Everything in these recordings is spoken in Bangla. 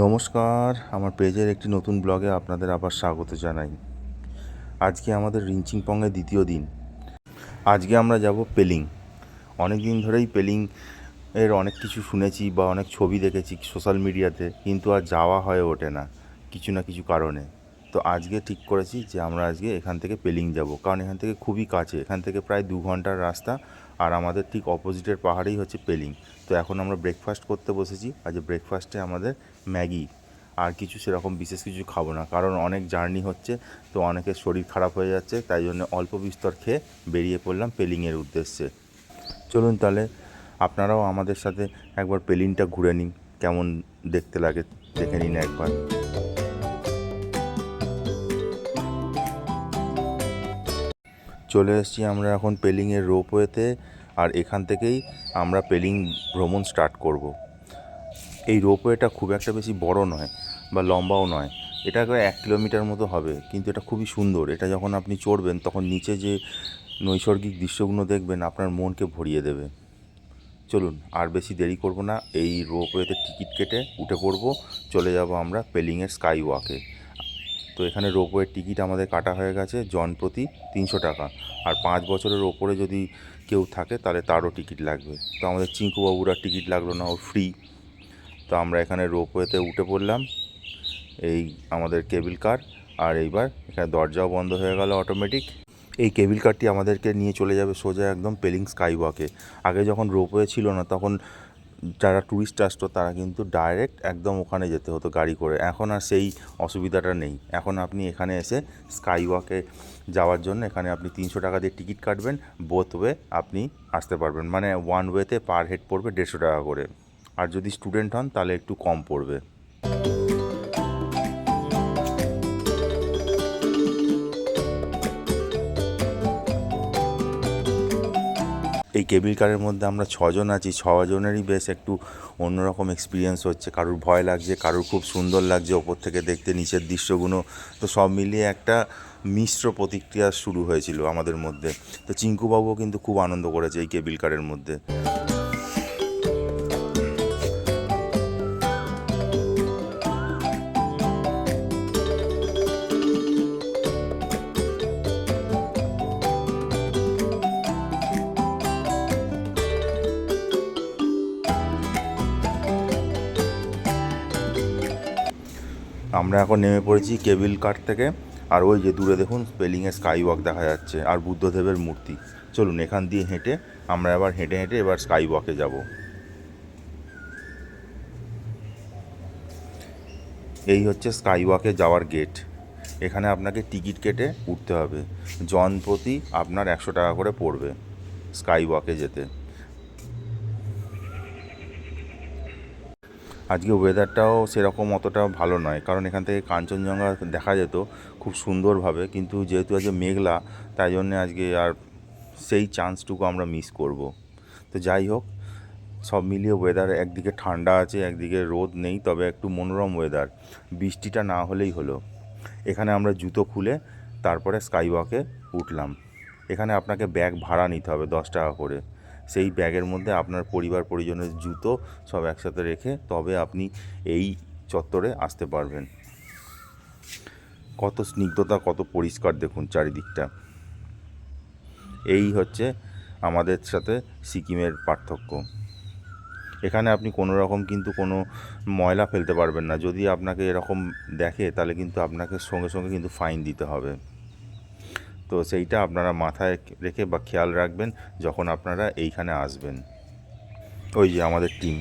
নমস্কার, আমার পেজের একটি নতুন ব্লগে আপনাদের আবার স্বাগত জানাই। আজকে আমাদের রিঞ্চিংপংয়ের দ্বিতীয় দিন। আজকে আমরা যাব পেলিং। অনেক দিন ধরেই পেলিং এর অনেক কিছু শুনেছি বা অনেক ছবি দেখেছি সোশ্যাল মিডিয়াতে, কিন্তু আর যাওয়া হয়ে ওঠে না কিছু না কিছু কারণে। তো আজকে ঠিক করেছি যে আমরা আজকে এখান থেকে পেলিং যাব, কারণ এখান থেকে খুবই কাছে, এখান থেকে প্রায় 2 ঘন্টার রাস্তা। আর আমাদের ঠিক অপোজিটের পাহাড়েই হচ্ছে পেলিং। তো এখন আমরা ব্রেকফাস্ট করতে বসেছি। আজ ব্রেকফাস্টে আমাদের ম্যাগি, আর কিছু সেরকম বিশেষ কিছু খাবো না, কারণ অনেক জার্নি হচ্ছে, তো অনেকের শরীর খারাপ হয়ে যাচ্ছে, তাই জন্য অল্প বিস্তর খেয়ে বেরিয়ে পড়লাম পেলিংয়ের উদ্দেশ্যে। চলুন তাহলে আপনারাও আমাদের সাথে একবার পেলিংটা ঘুরে নিন, কেমন দেখতে লাগে দেখে নিন একবার। চলে এসেছি আমরা এখন পেলিংয়ের রোপওয়েতে, আর এখান থেকেই আমরা পেলিং ভ্রমণ স্টার্ট করব। এই রোপওয়েটা খুব একটা বেশি বড় নয় বা লম্বাও নয়, এটা 1 কিলোমিটার মতো হবে, কিন্তু এটা খুবই সুন্দর। এটা যখন আপনি চড়বেন তখন নিচে যে নৈসর্গিক দৃশ্যগুলো দেখবেন আপনার মনকে ভরিয়ে দেবে। চলুন আর বেশি দেরি করব না, এই রোপওয়েতে টিকিট কেটে উঠে পড়ব, চলে যাব আমরা পেলিংয়ের স্কাই ওয়াকে। তো এখানে রোপওয়ের টিকিট আমাদের কাটা হয়ে গেছে, জন প্রতি 300 টাকা। আর 5 বছরের ওপরে যদি কেউ থাকে তাহলে তারও টিকিট লাগবে। তো আমাদের চিঙ্কুবাবুর আর টিকিট লাগলো না, ও ফ্রি। তো আমরা এখানে রোপওয়েতে উঠে পড়লাম, এই আমাদের কেবিল কার। আর এইবার এখানে দরজাও বন্ধ হয়ে গেল অটোমেটিক। এই কেবিল কারটি আমাদেরকে নিয়ে চলে যাবে সোজা একদম পেলিং স্কাই ওয়াকে। আগে যখন রোপওয়ে ছিল না তখন যারা ট্যুরিস্ট আসতো তারা কিন্তু ডাইরেক্ট একদম ওখানে যেতে হতো গাড়ি করে। এখন আর সেই অসুবিধাটা নেই। এখন আপনি এখানে এসে স্কাই ওয়াকে যাওয়ার জন্য এখানে আপনি 300 টাকা দিয়ে টিকিট কাটবেন, বোথ ওয়ে আপনি আসতে পারবেন। মানে ওয়ান ওয়েতে পার হেড পড়বে 150 টাকা করে, আর যদি স্টুডেন্ট হন তাহলে একটু কম পড়বে। এই কেবিল কারের মধ্যে আমরা 6 জন আছি, 6 জনেরই বেশ একটু অন্যরকম এক্সপিরিয়েন্স হচ্ছে। কারুর ভয় লাগছে, কারুর খুব সুন্দর লাগছে ওপর থেকে দেখতে নিচের দৃশ্যগুলো। তো সব মিলিয়ে একটা মিশ্র প্রতিক্রিয়া শুরু হয়েছিল আমাদের মধ্যে। তো চিঙ্কুবাবুও কিন্তু খুব আনন্দ করেছে এই কেবিল কারের মধ্যে। আমরা এখন নেমে পড়েছি কেবিল কার থেকে, আর ওই যে দূরে দেখুন পেলিংয়ের স্কাই ওয়াক দেখা যাচ্ছে আর বুদ্ধদেবের মূর্তি। চলুন এখান দিয়ে হেঁটে আমরা এবার হেঁটে হেঁটে এবার স্কাই ওয়াকে যাব। এই হচ্ছে স্কাই ওয়াকে যাওয়ার গেট। এখানে আপনাকে টিকিট কেটে উঠতে হবে, জন প্রতি আপনার 100 টাকা করে পড়বে স্কাই ওয়াকে যেতে। আজকে ওয়েদারটাও সেরকম অতটা ভালো নয়, কারণ এখান থেকে কাঞ্চনজঙ্ঘা দেখা যেত খুব সুন্দরভাবে, কিন্তু যেহেতু আজকে মেঘলা, তাই জন্যে আজকে আর সেই চান্সটুকু আমরা মিস করব। তো যাই হোক, সব মিলিয়ে ওয়েদার একদিকে ঠান্ডা আছে, একদিকে রোদ নেই, তবে একটু মনোরম ওয়েদার। বৃষ্টিটা না হলেই হলো। এখানে আমরা জুতো খুলে তারপরে স্কাই ওয়াকে উঠলাম। এখানে আপনাকে ব্যাগ ভাড়া নিতে হবে 10 টাকা করে। সেই ব্যাগের মধ্যে আপনার পরিবার পরিজনের জুতো সব একসাথে রেখে তবে আপনি এই চত্বরে আসতে পারবেন। কত স্নিগ্ধতা, কত পরিষ্কার দেখুন চারিদিকটা। এই হচ্ছে আমাদের সাথে সিকিমের পার্থক্য। এখানে আপনি কোনো রকম কিন্তু কোনো ময়লা ফেলতে পারবেন না। যদি আপনাকে এরকম দেখে তাহলে কিন্তু আপনাকে সঙ্গে সঙ্গে কিন্তু ফাইন দিতে হবে। তো সেইটা আপনারা মাথায় রেখে বা খেয়াল রাখবেন যখন আপনারা এইখানে আসবেন। ওই যে আমাদের টিম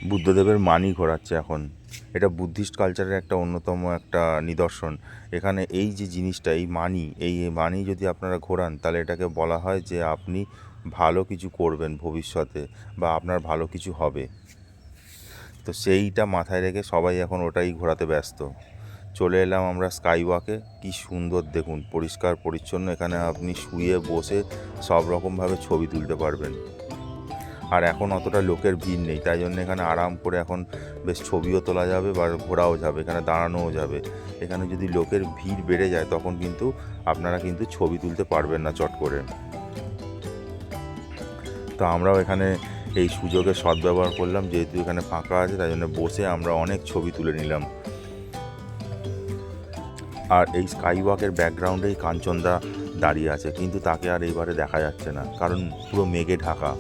বুদ্ধদেবের মানি ঘোরাচ্ছে এখন। এটা বুদ্ধিস্ট কালচারের একটা অন্যতম একটা নিদর্শন। এখানে এই যে জিনিসটা, এই মানি যদি আপনারা ঘোরান তাহলে এটাকে বলা হয় যে আপনি ভালো কিছু করবেন ভবিষ্যতে, বা আপনার ভালো কিছু হবে। তো সেইটা মাথায় রেখে সবাই এখন ওটাই ঘোরাতে ব্যস্ত। চলে এলাম আমরা স্কাই ওয়াকে। কী সুন্দর দেখুন, পরিষ্কার পরিচ্ছন্ন। এখানে আপনি শুয়ে বসে সব রকমভাবে ছবি তুলতে পারবেন। আর এখন অতটা লোকের ভিড় নেই, তাই জন্য এখানে আরাম করে এখন বেশ ছবিও তোলা যাবে বা ঘোরাও যাবে, এখানে দাঁড়ানোও যাবে। এখানে যদি লোকের ভিড় বেড়ে যায় তখন কিন্তু আপনারা কিন্তু ছবি তুলতে পারবেন না চট করে। তো আমরাও এখানে এই সুযোগের সদ্ব্যবহার করলাম, যেহেতু এখানে ফাঁকা আছে তাই জন্য বসে আমরা অনেক ছবি তুলে নিলাম। আর এই স্কাই ওয়াকের ব্যাকগ্রাউন্ডেই কাঞ্চনদা দাঁড়িয়ে আছে, কিন্তু তাকে আর এইবারে দেখা যাচ্ছে না, কারণ পুরো মেঘে ঢাকা,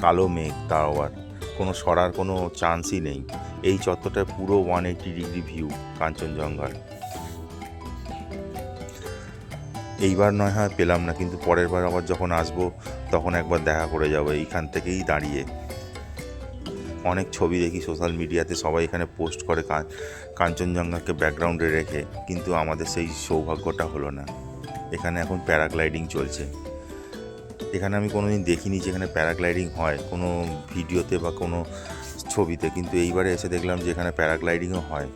কালো মেঘ, তাও আবার কোনো সরার কোনো চান্সই নেই। এই চত্বরটায় পুরো 180 ডিগ্রি ভিউ কাঞ্চনজঙ্ঘার। এইবার নয় হয় পেলাম না, কিন্তু পরের বার আবার যখন আসবো তখন একবার দেখা করে যাবো এইখান থেকেই দাঁড়িয়ে। অনেক ছবি দেখি সোশ্যাল মিডিয়াতে, সবাই এখানে পোস্ট করে কাঞ্চনজঙ্ঘাকে ব্যাকগ্রাউন্ডে রেখে, কিন্তু আমাদের সেই সৌভাগ্যটা হলো না। এখানে এখন প্যারাগ্লাইডিং চলছে। এখানে আমি কোনোদিন দেখিনি যে এখানে প্যারাগ্লাইডিং হয় কোনো ভিডিওতে বা কোনো ছবিতে, কিন্তু এইবারে এসে দেখলাম যে এখানে প্যারাগ্লাইডিংও হয়।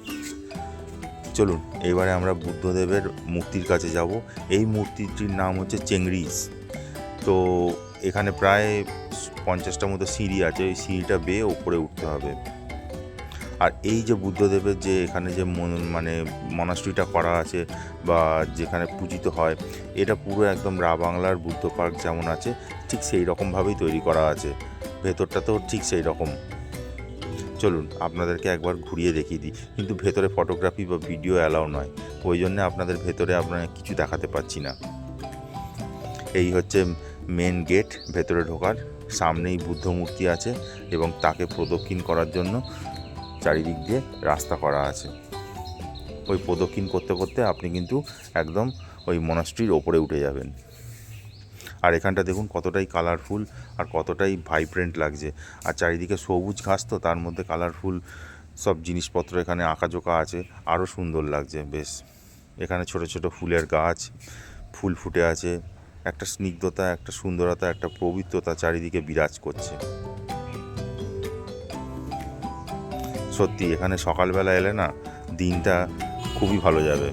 চলুন এবারে আমরা বুদ্ধদেবের মূর্তির কাছে যাব। এই মূর্তিটির নাম হচ্ছে চেংরিজ। তো এখানে প্রায় 50টার মতো সিঁড়ি আছে, ওই সিঁড়িটা বেয়ে ওপরে উঠতে হবে। আর এই যে বুদ্ধদেবের যে এখানে যে মানে মনাস্ট্রিটা করা আছে বা যেখানে পূজিত হয়, এটা পুরো একদম বাংলার বুদ্ধ পার্ক যেমন আছে ঠিক সেই রকমভাবেই তৈরি করা আছে। ভেতরটা তো ঠিক সেই রকম। চলুন আপনাদেরকে একবার ঘুরিয়ে দেখিয়ে দিই, কিন্তু ভেতরে ফটোগ্রাফি বা ভিডিও অ্যালাউ নয়, ওই জন্যে আপনাদের ভেতরে আপনারা কিছু দেখাতে পাচ্ছি না। এই হচ্ছে মেন গেট ভেতরে ঢোকার, সামনেই বুদ্ধ মূর্তি আছে এবং তাকে প্রদক্ষিণ করার জন্য চারিদিক দিয়ে রাস্তা করা আছে। ওই প্রদক্ষিণ করতে করতে আপনি কিন্তু একদম ওই মনাস্ট্রির ওপরে উঠে যাবেন। আর এখানটা দেখুন কতটাই কালারফুল আর কতটাই ভাইব্রেন্ট লাগছে। আর চারিদিকে সবুজ ঘাস, তো তার মধ্যে কালারফুল সব জিনিসপত্র এখানে আঁকাঝোঁকা আছে, আরও সুন্দর লাগছে বেশ। এখানে ছোট ছোট ফুলের গাছ, ফুল ফুটে আছে, একটা স্নিগ্ধতা, একটা সুন্দরতা, একটা পবিত্রতা চারিদিকে বিরাজ করছে। সত্যি এখানে সকালবেলা এলে না দিনটা খুবই ভালো যাবে।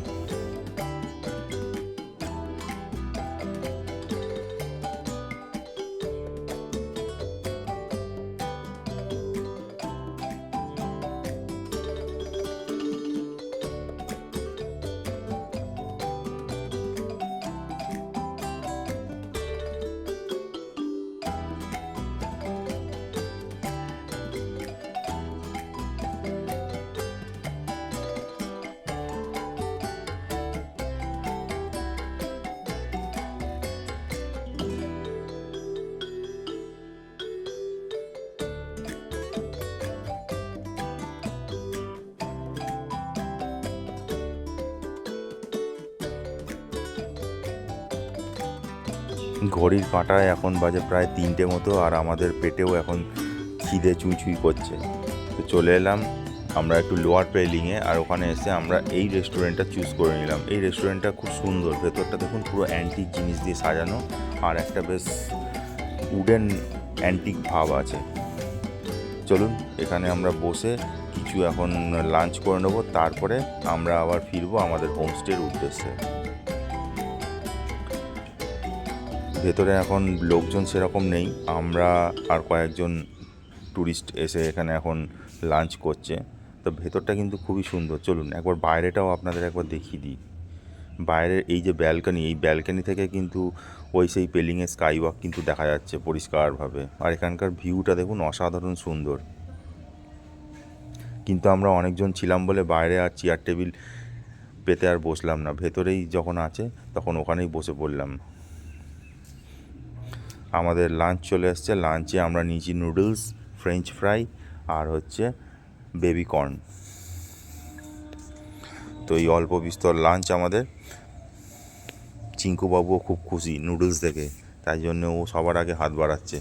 ঘড়ির কাঁটায় এখন বাজে প্রায় 3টে মতো, আর আমাদের পেটেও এখন খিদে চুই চুই করছে। তো চলে এলাম আমরা একটু লোয়ার পেলিংয়ে, আর ওখানে এসে আমরা এই রেস্টুরেন্টটা চুজ করে নিলাম। এই রেস্টুরেন্টটা খুব সুন্দর, ভেতরটা দেখুন পুরো অ্যান্টিক জিনিস দিয়ে সাজানো, আর একটা বেশ উডেন অ্যান্টিক ভাব আছে। চলুন এখানে আমরা বসে কিছু এখন লাঞ্চ করে নেবো, তারপরে আমরা আবার ফিরবো আমাদের হোমস্টের উদ্দেশ্যে। ভেতরে এখন লোকজন সেরকম নেই, আমরা আর কয়েকজন ট্যুরিস্ট এসে এখানে এখন লাঞ্চ করছে। তো ভেতরটা কিন্তু খুবই সুন্দর। চলুন একবার বাইরেটাও আপনাদের একবার দেখিয়ে দিই। বাইরের এই যে ব্যালকনি, এই ব্যালকনি থেকে কিন্তু ওই সেই পেলিংয়ের স্কাই ওয়াক কিন্তু দেখা যাচ্ছে পরিষ্কারভাবে। আর এখানকার ভিউটা দেখুন অসাধারণ সুন্দর। কিন্তু আমরা অনেকজন ছিলাম বলে বাইরে আর চেয়ার টেবিল পেতে আর বসলাম না, ভেতরেই যখন আছে তখন ওখানেই বসে পড়লাম। আমাদের লাঞ্চ চলে এসছে। লাঞ্চে আমরা নিয়েছি নুডলস, ফ্রেঞ্চ ফ্রাই আর হচ্ছে বেবি কর্ন। তো এই অল্প বিস্তর লাঞ্চ আমাদের। চিঙ্কুবাবুও খুব খুশি নুডলস দেখে, তাই জন্য ও সবার আগে হাত বাড়াচ্ছে।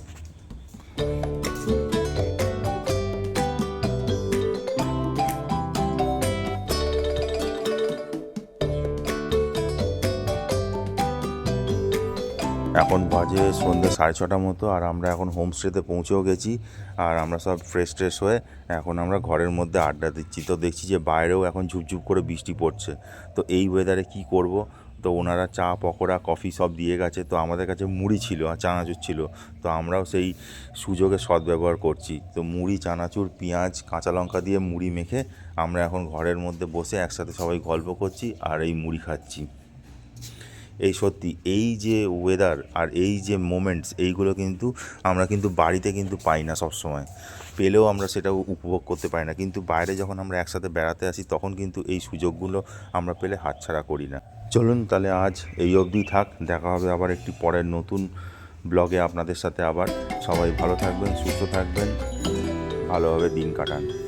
এখন বাজে সন্ধ্যে 6:30 মতো, আর আমরা এখন হোমস্টেতে পৌঁছেও গেছি। আর আমরা সব ফ্রেশ ট্রেশ হয়ে এখন আমরা ঘরের মধ্যে আড্ডা দিচ্ছি। তো দেখছি যে বাইরেও এখন ঝুপঝুপ করে বৃষ্টি পড়ছে। তো এই ওয়েদারে কি করব, তো ওনারা চা পকোড়া কফি সব দিয়ে গেছে। তো আমাদের কাছে মুড়ি ছিল আর চানাচুর ছিল, তো আমরাও সেই সুযোগে সদ্ব্যবহার করছি। তো মুড়ি, চানাচুর, পেঁয়াজ, কাঁচা লঙ্কা দিয়ে মুড়ি মেখে আমরা এখন ঘরের মধ্যে বসে একসাথে সবাই গল্প করছি আর এই মুড়ি খাচ্ছি। এই সত্যি এই যে ওয়েদার আর এই যে মোমেন্টস, এইগুলো কিন্তু আমরা কিন্তু বাড়িতে কিন্তু পাই না সবসময়, পেলেও আমরা সেটা উপভোগ করতে পারি না। কিন্তু বাইরে যখন আমরা একসাথে বেড়াতে আসি তখন কিন্তু এই সুযোগগুলো আমরা পেলে হাতছাড়া করি না। চলুন তাহলে আজ এই অবধি থাক, দেখা হবে আবার একটি পরের নতুন ব্লগে আপনাদের সাথে আবার। সবাই ভালো থাকবেন, সুস্থ থাকবেন, ভালোভাবে দিন কাটান।